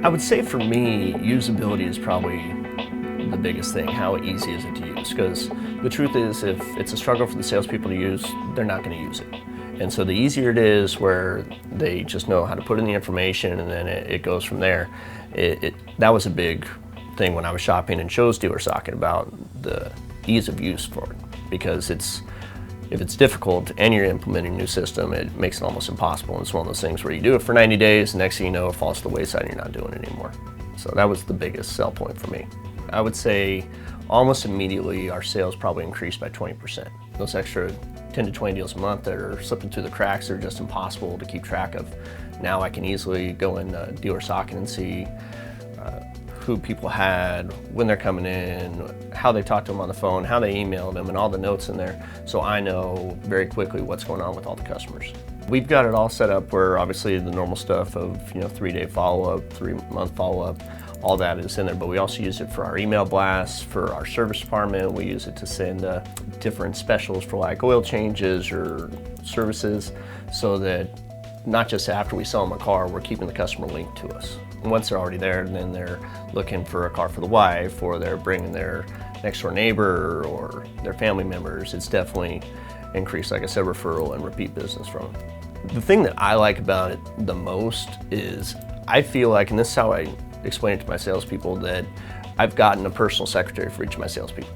I would say for me, usability is probably the biggest thing. How easy is it to use? Because the truth is, if it's a struggle for the salespeople to use, they're not going to use it. And so the easier it is, where they just know how to put in the information and then it goes from there. That was a big thing when I was shopping and chose DealerSocket about the ease of use for it. Because if it's difficult and you're implementing a new system, it makes it almost impossible. And it's one of those things where you do it for 90 days, the next thing you know, it falls to the wayside and you're not doing it anymore. So that was the biggest sell point for me. I would say almost immediately our sales probably increased by 20%. Those extra 10 to 20 deals a month that are slipping through the cracks are just impossible to keep track of. Now I can easily go in DealerSocket and see who people had, when they're coming in, how they talked to them on the phone, how they emailed them, and all the notes in there. So I know very quickly what's going on with all the customers. We've got it all set up where obviously the normal stuff of 3-day follow-up, 3-month follow-up, all that is in there, but we also use it for our email blasts, for our service department. We use it to send different specials for like oil changes or services, so that not just after we sell them a car, we're keeping the customer linked to us. And once they're already there, then they're looking for a car for the wife, or they're bringing their next door neighbor or their family members. It's definitely increased, like I said, referral and repeat business from them. The thing that I like about it the most is I feel like, and this is how I explain it to my salespeople, that I've gotten a personal secretary for each of my salespeople,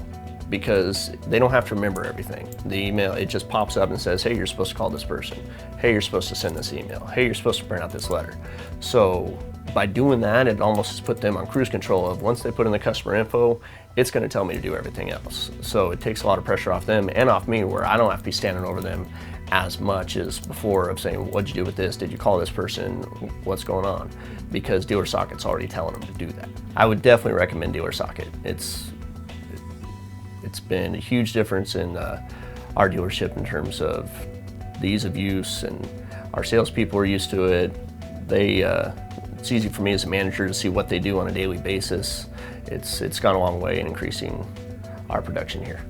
because they don't have to remember everything. The email, it just pops up and says, hey, you're supposed to call this person. Hey, you're supposed to send this email. Hey, you're supposed to print out this letter. So by doing that, it almost has put them on cruise control of once they put in the customer info, it's going to tell me to do everything else. So it takes a lot of pressure off them and off me, where I don't have to be standing over them as much as before of saying, what'd you do with this? Did you call this person? What's going on? Because DealerSocket's already telling them to do that. I would definitely recommend DealerSocket. It's been a huge difference in our dealership in terms of the ease of use, and our salespeople are used to it. It's easy for me as a manager to see what they do on a daily basis. It's gone a long way in increasing our production here.